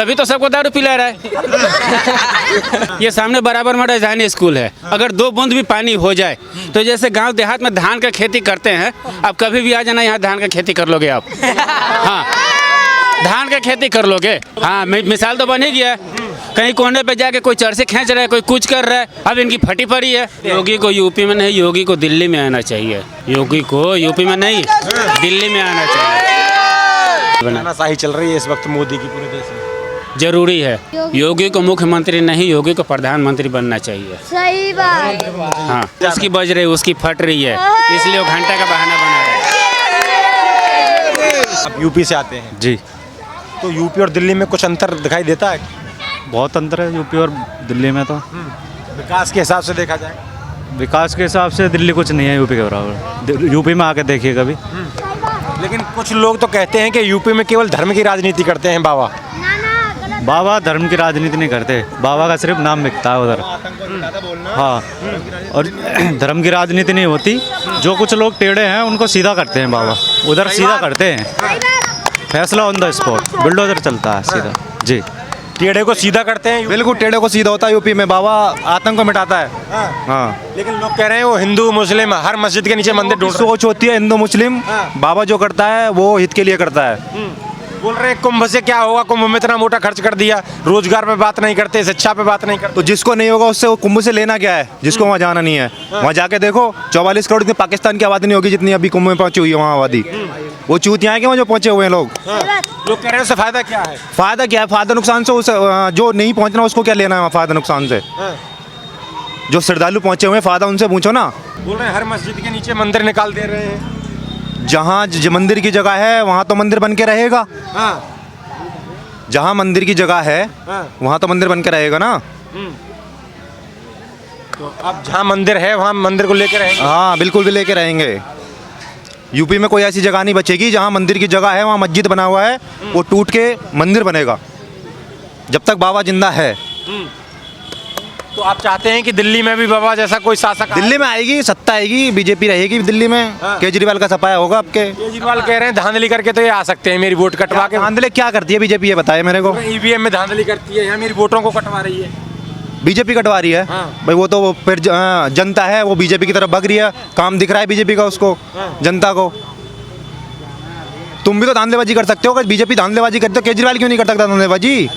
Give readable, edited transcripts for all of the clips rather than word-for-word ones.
तभी तो सबको दारू पिला रहा है। ये सामने बराबर में राजधानी स्कूल है, अगर 2 बूंद भी पानी हो जाए तो जैसे गांव देहात में धान का खेती करते हैं, आप कभी भी आ जाना, यहाँ धान का खेती कर लोगे आप। हाँ, धान का खेती कर लोगे। हाँ, मिसाल तो बन ही गया। कहीं कोने पे जाके कोई चरसे खींच रहा है, कोई कुछ कर रहा है, अब इनकी फटी पड़ी है। योगी को यूपी में नहीं, योगी को दिल्ली में आना चाहिए। योगी को यूपी में नहीं, दिल्ली में आना चाहिए। तानाशाही चल रही है इस वक्त मोदी की पूरे देश में। जरूरी है, योगी को मुख्यमंत्री नहीं, योगी को प्रधानमंत्री बनना चाहिए। सही बात। हाँ, उसकी बज रही, उसकी फट रही है, इसलिए वो घंटा का बहाना बना रहे हैं। अब यूपी से आते हैं जी, तो यूपी और दिल्ली में कुछ अंतर दिखाई देता है? बहुत अंतर है यूपी और दिल्ली में। तो विकास के हिसाब से देखा जाए, विकास के हिसाब से दिल्ली कुछ नहीं है यूपी के बराबर। यूपी में आके देखिए कभी। लेकिन कुछ लोग तो कहते हैं कि यूपी में केवल धर्म की राजनीति करते हैं बाबा। बाबा धर्म की राजनीति नहीं करते, बाबा का सिर्फ नाम बिकता है उधर। हाँ, और धर्म की राजनीति नहीं होती। जो कुछ लोग टेढ़े हैं उनको सीधा करते हैं बाबा, उधर सीधा करते हैं। फैसला ऑन द स्पॉट, बुलडोजर चलता है सीधा। जी, टेढ़े को सीधा करते हैं। बिल्कुल टेढ़े को सीधा होता है यूपी में। बाबा आतंक को मिटाता है। हाँ, लेकिन लोग कह रहे हैं वो हिंदू मुस्लिम हर मस्जिद के नीचे मंदिर ढूंढ रहे सोच होती है हिंदू मुस्लिम। बाबा जो करता है वो हित के लिए करता है। हैं। बोल रहे हैं कुंभ से क्या होगा, कुंभ में इतना मोटा खर्च कर दिया, रोजगार पे बात नहीं करते, शिक्षा पे बात नहीं करते। तो जिसको नहीं होगा उससे वो कुंभ से लेना क्या है, जिसको वहाँ जाना नहीं है। वहाँ जाके देखो 44 करोड़ की पाकिस्तान की आबादी नहीं होगी जितनी अभी कुंभ में पहुंची हुई है वहाँ आबादी। वो चूतियाँ हैं कि वहाँ जो पहुंचे हुए हैं लोग। लोग कह रहे हैं उससे फायदा क्या है? फायदा क्या है? फायदा नुकसान से उस जो नहीं पहुँचना उसको क्या लेना है वहाँ फायदा नुकसान से? जो श्रद्धालु पहुँचे हुए हैं फायदा उनसे पूछो ना। बोल रहे हैं हर मस्जिद के नीचे मंदिर निकाल दे रहे हैं। जहाँ मंदिर की जगह है वहाँ तो मंदिर बन के रहेगा। जहाँ मंदिर की जगह है वहाँ तो मंदिर बन के रहेगा ना। तो अब जहाँ मंदिर है वहाँ मंदिर को लेकर रहेंगे। हाँ, बिल्कुल भी लेके रहेंगे। यूपी में कोई ऐसी जगह नहीं बचेगी जहाँ मंदिर की जगह है वहाँ मस्जिद बना हुआ है, वो टूट के मंदिर बनेगा जब तक बाबा जिंदा है। तो आप चाहते हैं कि दिल्ली में भी बाबा जैसा कोई शासक आए? दिल्ली में आएगी, सत्ता आएगी, बीजेपी रहेगी दिल्ली में। केजरीवाल का सफाया होगा आपके। केजरीवाल कह रहे हैं धांधली करके तो ये आ सकते हैं, मेरी वोट कटवा के। धांधली क्या करती है बीजेपी, ये बताए मेरे को। ईवीएम में धांधली करती है, यहाँ मेरी वोटों को कटवा रही है। बीजेपी कटवा रही है भाई, वो तो फिर जनता है वो बीजेपी की तरफ भग रही है। काम दिख रहा है बीजेपी का उसको, जनता को। तुम भी तो धांधलेबाजी कर सकते हो, अगर बीजेपी धांधलेबाजी करते हो केजरीवाल क्यों नहीं कर सकता धांधलेबाजी?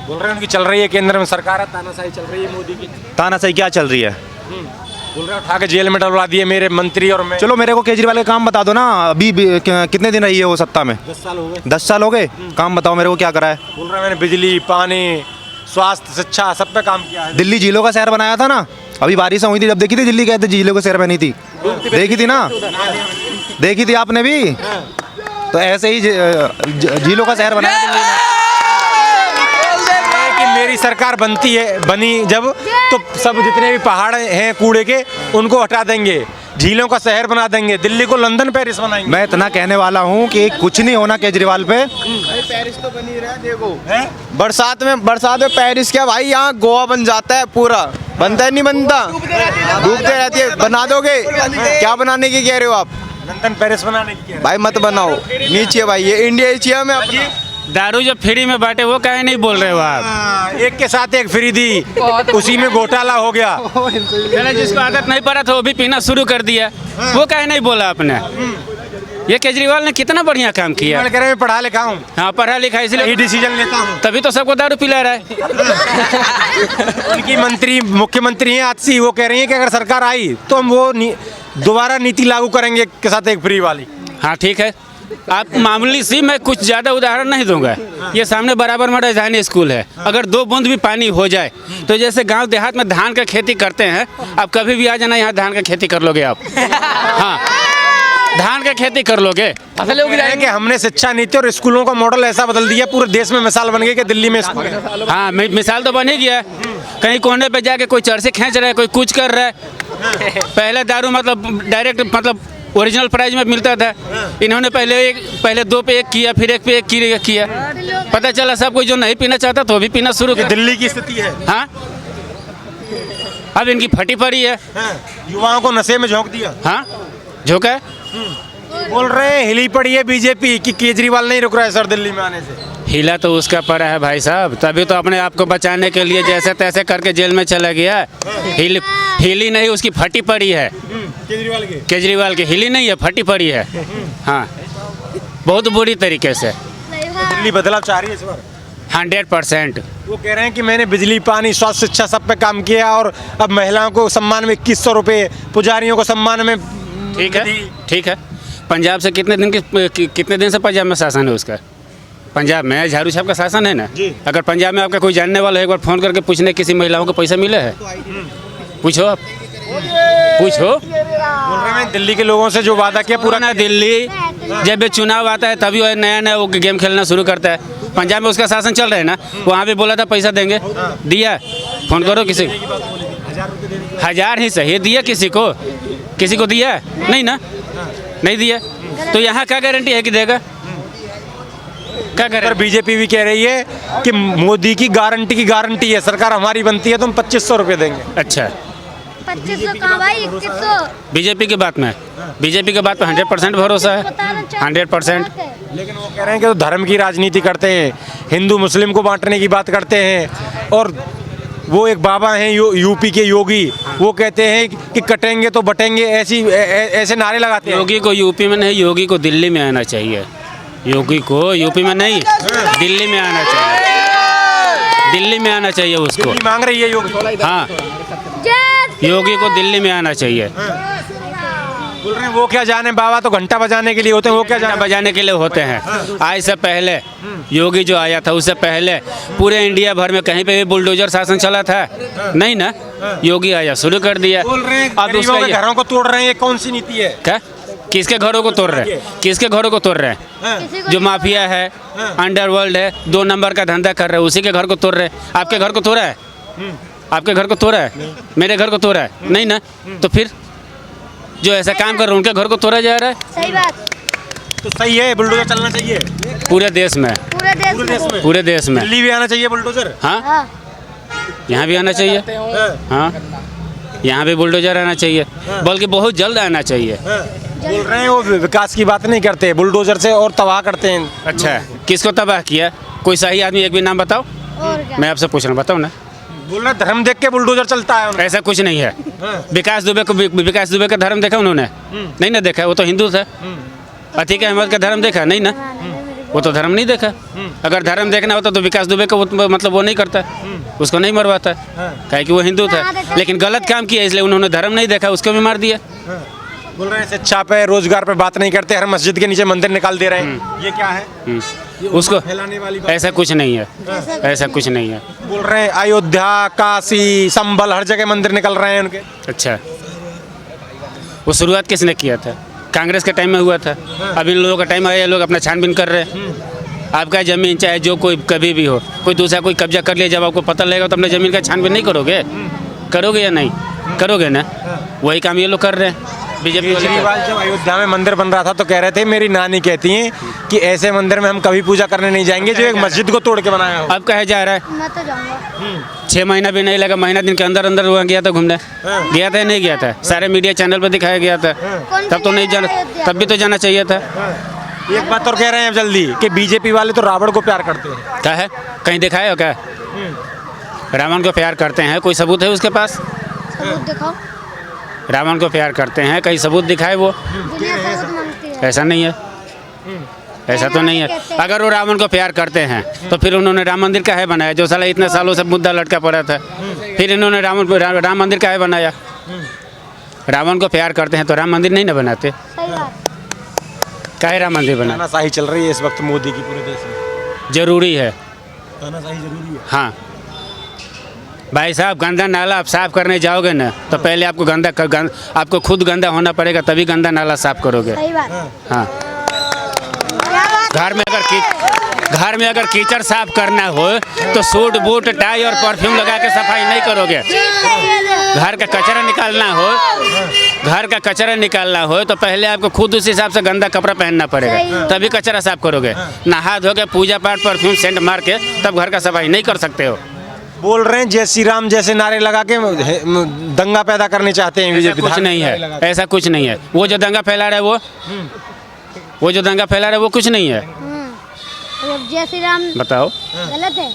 बोल रहे हैं उनकी चल रही है, केंद्र में सरकार है, तानाशाही चल रही है मोदी की। तानाशाही क्या चल रही है? बोल रहे हैं उठा के जेल में डलवा दिए मेरे मंत्री और मैं। चलो मेरे को केजरीवाल का काम बता दो ना। अभी कितने दिन रही है वो सत्ता में? 10 साल हो गए। 10 साल हो गए। काम बताओ मेरे को क्या करा है? बोल रहे हैं मैंने बिजली, पानी, स्वास्थ्य, शिक्षा सब पे काम किया है। दिल्ली झीलों का शहर बनाया था ना। अभी बारिश हुई थी जब देखी थी दिल्ली कहते झीलों का शहर बनी थी, देखी थी ना? देखी थी आपने भी? तो ऐसे ही झीलों का शहर बनाया दिल्ली ने। कि मेरी सरकार बनी जब तो सब जितने भी पहाड़ हैं कूड़े के उनको हटा देंगे, झीलों का शहर बना देंगे, दिल्ली को लंदन पेरिस बनाएंगे। मैं इतना कहने वाला हूँ कि कुछ नहीं होना केजरीवाल पे। पेरिस तो बनी रहा है, देखो बरसात में पेरिस क्या भाई, यहाँ गोवा बन जाता है पूरा। बनता है नहीं बनता, डूबते रहती है। बना दोगे क्या? बनाने की कह रहे हो आप? लंदन पेरिस बनाने की भाई मत बनाओ, नीचे भाई ये इंडिया ही चाहिए हमें अपना। दारू जब फ्री में बांटे वो काहे नहीं बोल रहे हो आप? एक के साथ एक फ्री दी, उसी में घोटाला हो गया। जिसको आदत नहीं पड़ा था वो भी पीना शुरू कर दिया, वो काहे नहीं बोला आपने? ये केजरीवाल ने कितना बढ़िया काम किया। कह रहे हैं पढ़ा लिखा हूँ। हाँ, पढ़ा लिखा इसलिए यही डिसीजन लेता हूँ, तभी तो सबको दारू पिला रहा है। उनकी मुख्यमंत्री हैं आजसी, वो कह रही हैं कि अगर सरकार आई तो हम वो दोबारा नीति लागू करेंगे एक के साथ एक फ्री वाली। हाँ ठीक है, आप मामूली सी, मैं कुछ ज़्यादा उदाहरण नहीं दूंगा। ये सामने बराबर में राजधानी स्कूल है, अगर 2 बूंद भी पानी हो जाए तो जैसे गांव देहात में धान का खेती करते हैं, आप कभी भी आ जाना, यहाँ धान का खेती कर लोगे आप। हाँ, धान का खेती कर लोगे। असल लोग कि हमने शिक्षा नीति और स्कूलों का मॉडल ऐसा बदल दिया, पूरे देश में मिसाल बन गई कि दिल्ली में स्कूल है। हाँ, मिसाल तो बन ही गया। कहीं कोने पे जाके कोई चरसे खींच रहा है, कोई कुछ कर रहा है। पहले दारू मतलब डायरेक्ट मतलब ओरिजिनल प्राइस में मिलता था, इन्होंने पहले 2 पे 1 किया, फिर 1 पे 1 किया। पता चला सब कोई जो नहीं पीना चाहता तो भी पीना शुरू कर। दिल्ली की स्थिति है। हाँ, अब इनकी फटी पड़ी है। युवाओं को नशे में झोंक दिया। हाँ, झोंका है। बोल रहे हैं हिली पड़ी है बीजेपी कि केजरीवाल नहीं रुक रहा है सर दिल्ली में आने से। हिला तो उसका पड़ा है भाई साहब, तभी तो अपने आप को बचाने के लिए जैसे तैसे करके जेल में चला गया। हिली नहीं, उसकी फटी पड़ी है। केजरीवाल की हिली नहीं है, फटी पड़ी है। हाँ, बहुत बुरी तरीके से। दिल्ली बदलाव चाह रही है इस बार। 100%। वो कह रहे हैं कि मैंने बिजली, पानी, स्वास्थ्य, शिक्षा सब पे काम किया और अब महिलाओं को सम्मान में 2100 रुपये, पुजारियों को सम्मान में। ठीक है, ठीक है। पंजाब से कितने दिन से पंजाब में शासन है उसका? पंजाब में झाड़ू साहब का शासन है ना। अगर पंजाब में आपका कोई जानने वाला है, एक बार फ़ोन करके पूछने किसी महिलाओं को पैसा मिले है? पूछो आप, पूछो। बोल रहे हैं दिल्ली के लोगों से जो वादा किया पूरा ना दिल्ली जब भी चुनाव आता है तभी वो नया वो गेम खेलना शुरू करता है। पंजाब में उसका शासन चल रहा है ना, वहाँ भी बोला था पैसा देंगे, दिया? फोन करो किसी, 1000 ही सही, दिया किसी को दिया? नहीं ना, नहीं दिया। तो यहाँ क्या गारंटी है कि देगा? क्या करें? पर बीजेपी भी कह रही है कि मोदी की गारंटी है, सरकार हमारी बनती है तो हम 2500 रुपये देंगे। अच्छा, 2500 कहाँ भाई, 2100। बीजेपी की बात में 100% भरोसा है, 100%। लेकिन वो कह रहे हैं कि तो धर्म की राजनीति करते हैं, हिंदू मुस्लिम को बांटने की बात करते हैं। और वो एक बाबा हैं यूपी के योगी, वो कहते हैं कि कटेंगे तो बटेंगे, ऐसे नारे लगाते हैं। योगी को यूपी में नहीं, योगी को दिल्ली में आना चाहिए। योगी को यूपी में नहीं, दिल्ली में आना चाहिए। दिल्ली में आना चाहिए उसको। दिल्ली मांग रही है योगी। हाँ, योगी को दिल्ली में आना चाहिए। बोल रहे हैं वो क्या जाने, बाबा तो घंटा बजाने के लिए होते हैं, वो क्या घंटा जाने बजाने के लिए होते हैं। आज से पहले योगी जो आया था, उससे पहले पूरे इंडिया भर में कहीं पे भी बुलडोजर शासन चला था? नहीं ना, योगी आया, शुरू कर दिया। बोल रहे हैं अब गरीबों उसका के घरों को तोड़ रहे हैं, ये कौन सी नीति है? क्या, किसके घरों को तोड़ रहे हैं? किसके घरों को तोड़ रहे हैं? जो माफिया है, अंडरवर्ल्ड है, 2 नंबर का धंधा कर रहे हैं, उसी के घर को तोड़ रहे हैं। आपके घर को तोड़ा है? आपके घर को तोड़ा है? मेरे घर को तोड़ा है? नहीं ना, तो फिर जो ऐसा काम कर रहे हैं उनके घर को तोड़ा जा रहा है। सही बात। तो सही है, बुलडोजर चलना चाहिए पूरे देश में, पूरे देश में। दिल्ली भी आना चाहिए बुलडोजर। हाँ, हाँ। यहाँ भी आना चाहिए। हाँ, यहाँ भी बुलडोजर आना चाहिए, बल्कि बहुत जल्द आना चाहिए। बोल रहे हैं वो विकास की बात नहीं करते, बुलडोजर से और तबाह करते हैं। अच्छा, किसको तबाह किया? कोई सही आदमी एक भी नाम बताओ। और क्या? मैं आपसे पूछ रहा हूँ, बताओ ना। बोल रहे धर्म देख के बुलडोजर चलता है। ऐसा कुछ नहीं है। विकास दुबे का धर्म देखा उन्होंने? नहीं ना देखा, वो तो हिंदू था। अतीक अहमद का धर्म देखा? नहीं ना, वो तो धर्म नहीं देखा। अगर धर्म देखना होता तो विकास दुबे को मतलब वो नहीं करता, उसको नहीं मरवाता, काहे कि वो हिंदू था। लेकिन गलत काम किया, इसलिए उन्होंने धर्म नहीं देखा, उसको भी मार दिया। बोल रहे हैं शिक्षा पे, रोजगार पे बात नहीं करते, हर मस्जिद के नीचे मंदिर निकाल दे रहे हैं। ये क्या है? उसको फैलाने वाली बात। ऐसा कुछ नहीं है, ऐसा कुछ नहीं है। बोल रहे हैं अयोध्या, काशी, संभल, हर जगह मंदिर निकल रहे हैं उनके। अच्छा, वो शुरुआत किसने किया था? कांग्रेस के टाइम में हुआ था। अब इन लोगों का टाइम आया, ये लोग अपना छानबीन कर रहे हैं। आपका ज़मीन चाहे जो कोई कभी भी हो, कोई दूसरा कोई कब्जा कर लिया, जब आपको पता लगेगा तो अपने ज़मीन का छानबीन नहीं करोगे? करोगे या नहीं करोगे ना? वही काम ये लोग कर रहे हैं। बीजेपी केजरीवाल जब अयोध्या में मंदिर बन रहा था तो कह रहे थे, मेरी नानी कहती हैं कि ऐसे मंदिर में हम कभी पूजा करने नहीं जाएंगे जो एक मस्जिद को तोड़ के बनाया हो। अब कहे जा रहा है? मैं तो जाऊंगा। 6 महीना भी नहीं लगा, महीना दिन के अंदर अंदर वहाँ गया था घूमने। गया था या नहीं गया था? सारे मीडिया चैनल पर दिखाया गया था। तब तो नहीं जाना, तब भी तो जाना चाहिए था। एक बात और कह रहे हैं अब जल्दी कि बीजेपी वाले तो रावण को प्यार करते हैं। क्या है? कहीं दिखाया हो क्या? रावण को प्यार करते हैं? कोई सबूत है उसके पास? सबूत दिखाओ। रावण को प्यार करते हैं, कहीं सबूत दिखाए वो? दुनिया सबूत मांगती है। ऐसा नहीं है, ऐसा तो नहीं है। अगर वो रावण को प्यार करते हैं तो फिर उन्होंने राम मंदिर काहे बनाया, जो साला इतने सालों से मुद्दा लटका पड़ा था? फिर इन्होंने राम मंदिर काहे बनाया? रावण को प्यार करते हैं तो राम मंदिर नहीं ना बनाते? सही बात। काहे राम मंदिर बना? तानाशाही चल रही है इस वक्त मोदी की पूरे देश में। जरूरी है, तानाशाही जरूरी है। हाँ भाई साहब। गंदा नाला आप साफ करने जाओगे ना तो पहले आपको आपको खुद गंदा होना पड़ेगा, तभी गंदा नाला साफ करोगे। सही बात। हाँ, घर में अगर कीचड़ साफ करना हो तो सूट बूट टाई और परफ्यूम लगा के सफाई नहीं करोगे। घर का कचरा निकालना हो तो पहले आपको खुद उस हिसाब से गंदा कपड़ा पहनना पड़ेगा, तभी कचरा साफ करोगे। नहा धो के पूजा पाठ परफ्यूम सेंट मार के तब घर का सफाई नहीं कर सकते हो। बोल रहे हैं जय श्री राम जैसे नारे लगा के दंगा पैदा करने चाहते हैं बीजेपी। कुछ नहीं है, ऐसा कुछ नहीं है। वो जो दंगा फैला रहा है वो जो दंगा फैला रहा है वो कुछ नहीं है। जब जय श्री राम बताओ, गलत है,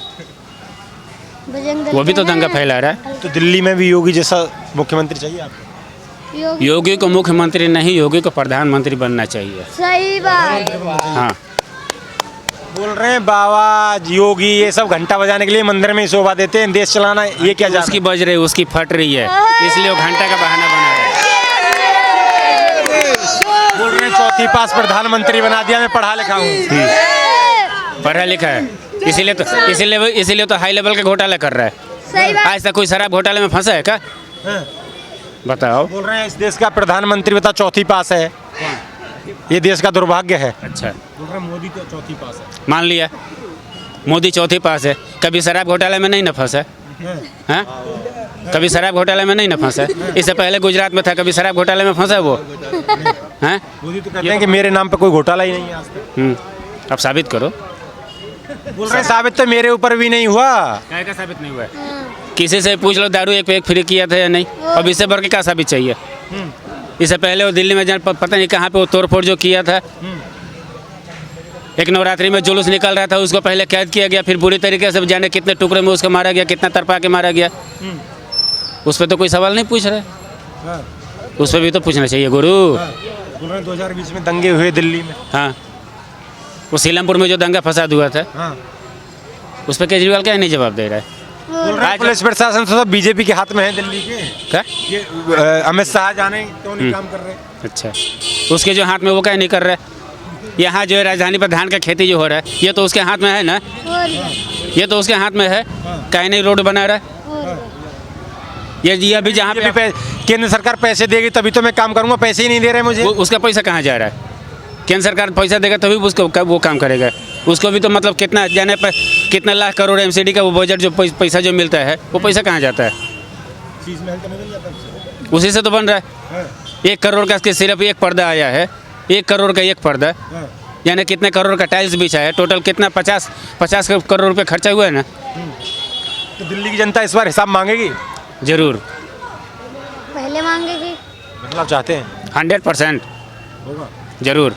बजरंग दल वो भी तो के दंगा हैं। फैला रहा है। तो दिल्ली में भी योगी जैसा मुख्यमंत्री चाहिए आपको? योगी योगी को मुख्यमंत्री नहीं, योगी को प्रधानमंत्री बनना चाहिए। सही बात। हाँ, बोल रहे हैं बाबा योगी ये सब घंटा बजाने के लिए मंदिर में ही शोभा देते हैं, देश चलाना ये क्या जाना? उसकी बज रही, उसकी फट रही है, इसलिए वो घंटा का बहाना बना रहे हैं। बोल रहे हैं चौथी पास प्रधानमंत्री बना दिया, मैं पढ़ा लिखा हूँ। पढ़ा लिखा है, इसीलिए तो हाई लेवल का घोटाला कर रहा है। सही बात। आज तक कोई शराब घोटाले में फंसा है क्या? बताओ। बोल रहे हैं इस देश का प्रधानमंत्री बता चौथी पास है, ये देश का दुर्भाग्य है। अच्छा, बोल रहे हैं मोदी तो चौथी पास है। मान लिया मोदी चौथी पास है, कभी शराब घोटाले में नहीं न फंसा है? कभी शराब घोटाले में नहीं न फंसा है? इससे पहले गुजरात में था, कभी शराब घोटाले में फंसा वो हैं? मोदी तो कहते हैं कि मेरे नाम पे कोई घोटाला ही नहीं है आज तक। अब साबित करो। बोल रहे हैं साबित तो मेरे ऊपर भी नहीं हुआ। क्या का साबित नहीं हुआ है? किसी से पूछ लो दारू एक पे एक फ्री किया था या नहीं? अब इससे बढ़ के क्या साबित चाहिए? इससे पहले वो दिल्ली में पता नहीं कहाँ पे वो तोड़फोड़ जो किया था, एक नवरात्रि में जुलूस निकल रहा था, उसको पहले कैद किया गया, फिर बुरी तरीके से जाने कितने टुकड़े में उसको मारा गया, कितना तरपा के मारा गया। उस पर तो कोई सवाल नहीं पूछ रहे, उस पर भी तो पूछना चाहिए गुरु। बोल रहे हैं 2020 में दंगे हुए दिल्ली में। हाँ, वो सीलमपुर में जो दंगा फसाद हुआ था, उस पर केजरीवाल क्या नहीं जवाब दे रहा है? बोल रहे हैं पुलिस प्रशासन तो सब बीजेपी के हाथ में है दिल्ली के। क्या? ये अमित शाह जाने क्यों नहीं काम कर रहे? अच्छा, उसके जो हाथ में वो क्या नहीं कर रहा है? यहाँ जो है राजधानी पर धान का खेती जो हो रहा है, ये तो उसके हाथ में है ना, और ये तो उसके हाथ में है। काहे नहीं रोड बना रहा है? ये अभी जहाँ पे केंद्र सरकार पैसे देगी तभी तो मैं काम करूंगा, पैसे ही नहीं दे रहे मुझे। उसका पैसा कहाँ जा रहा है? केंद्र सरकार पैसा देगा तभी उसको वो काम करेगा। उसको भी तो मतलब कितना जाने पर कितना लाख करोड़ एमसीडी का वो बजट जो पैसा जो मिलता है, वो पैसा कहाँ जाता है? उसी से तो बन रहा है। 1 करोड़ का सिर्फ एक पर्दा आया है, 1 करोड़ का एक पर्दा, यानी कितने करोड़ का टाइल्स बिछा है, टोटल कितना 50 करोड़ रुपये खर्चा हुआ है ना। तो दिल्ली की जनता इस बार हिसाब मांगेगी? जरूर, पहले मांगेगी। मतलब चाहते हैं 100% होगा। जरूर।